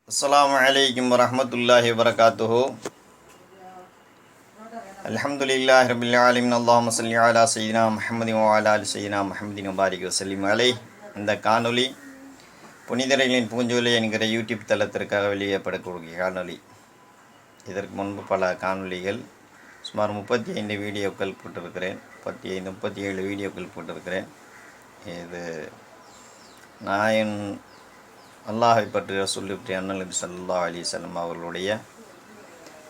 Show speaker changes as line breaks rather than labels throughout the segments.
அஸ்ஸலாமு அலைக்கும் வரஹ்மத்துல்லாஹி வபரகாத்துஹு. அல்ஹம்துலில்லாஹி ரப்பில் ஆலமீன். அல்லாஹும்ம ஸல்லி அலா ஸய்யிதினா முஹம்மதின் வ அலா ஆலி ஸய்யிதினா முஹம்மதின் வபாரிக் வஸல்லிம் அலைஹி. இந்த காணொளி புனிதர்களின் பூஞ்சோலை என்கிற யூடியூப் தளத்திற்காக வெளியிடப்படக்கூடிய காணொளி. இதற்கு முன்பு பல காணொளிகள் சுமார் 35 வீடியோக்கள் போட்டிருக்கிறேன். 37 வீடியோக்கள் போட்டிருக்கிறேன். இது நான் அல்லாஹை பற்றி ரசூல் அண்ணல் நபி ஸல்லல்லாஹு அலைஹி வஸல்லம் அவர்களுடைய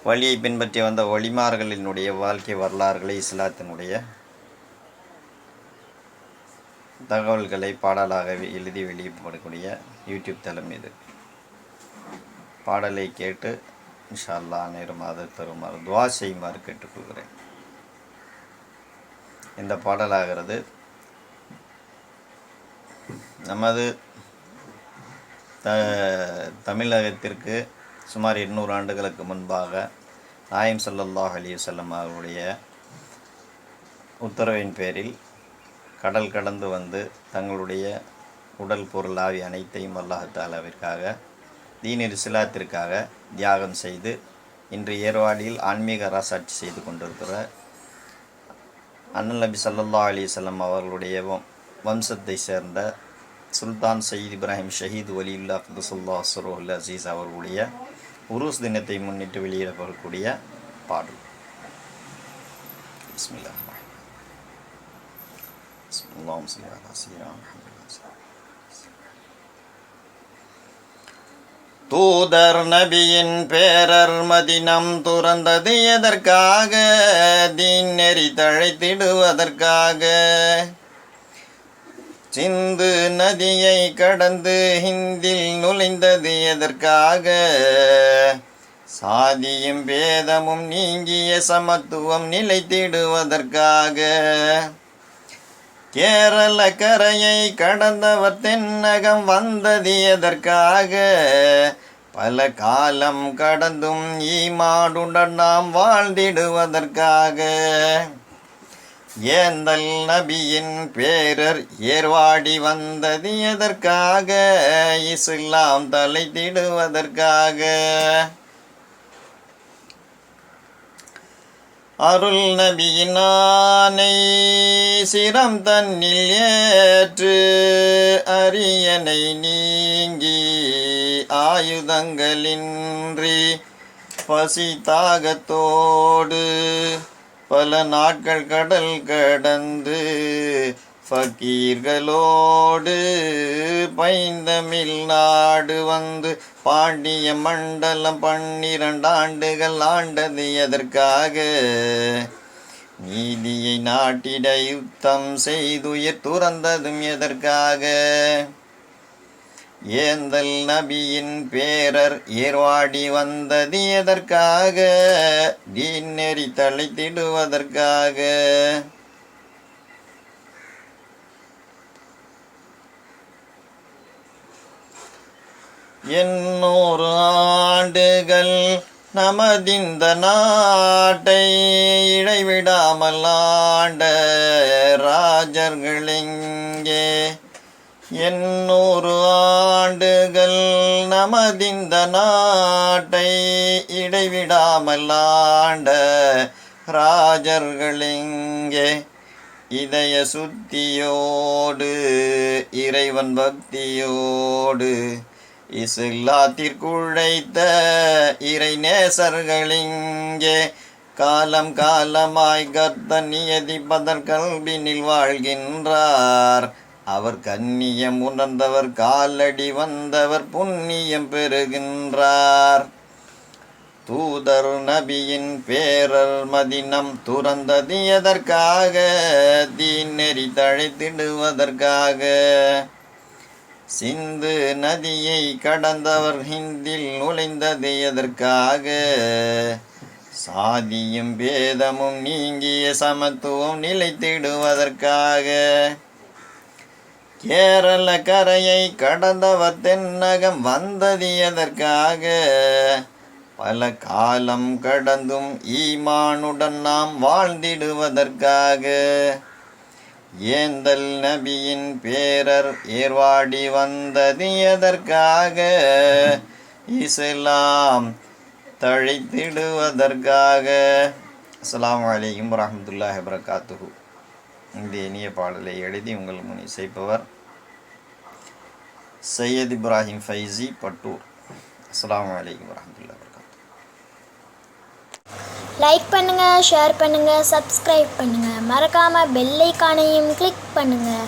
வழியை பின்பற்றி வந்த வழிமார்களினுடைய வாழ்க்கை வரலாறுகளை, இஸ்லாத்தினுடைய தகவல்களை பாடலாக எழுதி வெளியிடப்படக்கூடிய யூடியூப் தளம் இது. பாடலை கேட்டு இன்ஷா அல்லாஹ் நேரமாக தருமாறு துவா செய்யுமாறு கேட்டுக்கொள்கிறேன். இந்த பாடலாகிறது நமது தமிழகத்திற்கு சுமார் 800 ஆண்டுகளுக்கு முன்பாக நாயம் ஸல்லல்லாஹு அலைஹி வஸல்லம் அவருடைய உத்தரவின் பேரில் கடல் கடந்து வந்து தங்களுடைய உடல் பொருள் ஆவி அனைத்தையும் அல்லாஹ் தஆலாவிற்காக தீனில் இஸ்லாத்திற்காக தியாகம் செய்து இன்று ஏர்வாடியில் ஆன்மீக அரசாட்சி செய்து கொண்டிருக்கிற அண்ணல் நபி ஸல்லல்லாஹு அலைஹி வஸல்லம் அவர்களுடைய வம்சத்தை சேர்ந்த சுல்தான் சயீத் இப்ராஹிம் ஷஹீத் வலியுல்லா குதுஸுல்லாஹ் ஸுரூஹுல் அஸீஸ் அவர்களுடைய உருஸ் தினத்தை முன்னிட்டு வெளியிடப்படக்கூடிய பாடல். பிஸ்மில்லாஹ் அல்லாஹும்ம ஸல்லி அலா ஸய்யிதினா முஹம்மத். தூதர் நபியின் பேரர் மதினம் துறந்தது எதற்காக? தீன் நெறி தழைத்திடுவதற்காக. சிந்து நதியை கடந்து ஹிந்தில் நுழைந்தது எதற்காக? சாதியும் பேதமும் நீங்கிய சமத்துவம் நிலைத்திடுவதற்காக. கேரள கரையை கடந்தவர் தென்னகம் வந்தது எதற்காக? பல காலம் கடந்தும் ஈமானுடன் நாம் வாழ்ந்திடுவதற்காக. ஏந்தல் நபியின் பேரர் ஏர்வாடி வந்தது எதற்காக? இஸ்லாம் தலைத்திடுவதற்காக. அருள் நபியின் ஆணை சிரம் தன்னில் ஏற்று அரியணை நீங்கி ஆயுதங்களின்றி பசி தாகத்தோடு பல நாட்கள் கடல் கடந்து ஃபக்கீர்களோடு பைந்தமிழ் நாடு வந்து பாண்டிய மண்டலம் 12 ஆண்டுகள் ஆண்டது எதற்காக? நீதியை நாட்டிட யுத்தம் செய்துயிர் துறந்ததும் எதற்காக? ஏந்தல் நபியின் பேரர் ஏர்வாடி வந்தது எதற்காக? தீன் நெறி தழைத்திடுவதற்காக. எண்ணூறு ஆண்டுகள் நமதிந்த நாட்டை இடைவிடாமல் ஆண்ட ராஜர்களிங்கே. 800 ஆண்டுகள் நமதிந்த நாட்டை இடைவிடாமல் ஆண்ட ராஜர்களிங்கே. இதய சுத்தியோடு இறைவன் பக்தியோடு இஸ்லாத்திற்குழைத்த இறை நேசர்களிங்கே. காலம் காலமாய் கர்த்தன் நியதிப்பதர் கல்வினில் வாழ்கின்றார். அவர் கண்ணியம் உணர்ந்தவர் காலடி வந்தவர் புண்ணியம் பெறுகின்றார். தூதர் நபியின் பேரர் மதினம் துறந்தது எதற்காக? தீன் நெறி தழைத்திடுவதற்காக. சிந்து நதியை கடந்தவர் ஹிந்தில் நுழைந்தது எதற்காக? சாதியும் பேதமும் நீங்கிய சமத்துவம் நிலைத்திடுவதற்காக. கேரள கரையை கடந்தவர் தென்னகம் வந்தது எதற்காக? பல காலம் கடந்தும் ஈமானுடன் நாம் வாழ்ந்திடுவதற்காக. ஏந்தல் நபியின் பேரர் ஏர்வாடி வந்தது எதற்காக? ஈசெல்லாம் தழைத்திடுவதற்காக. அஸ்ஸலாமு அலைக்கும் வரஹ்மத்துல்லாஹி வபரகாத்துஹு. இந்த இனிய பாடலை எழுதி உங்கள் முன் இசைப்பவர் சையத் இப்ராஹிம் ஃபைசி பட்டூர். அஸ்ஸலாமு அலைக்கும் வரஹ்மத்துல்லாஹி வபரகாத்துஹு.
லைக் பண்ணுங்கள், ஷேர் பண்ணுங்கள், சப்ஸ்கிரைப் பண்ணுங்கள். மறக்காமல் பெல் ஐகானையும் கிளிக் பண்ணுங்கள்.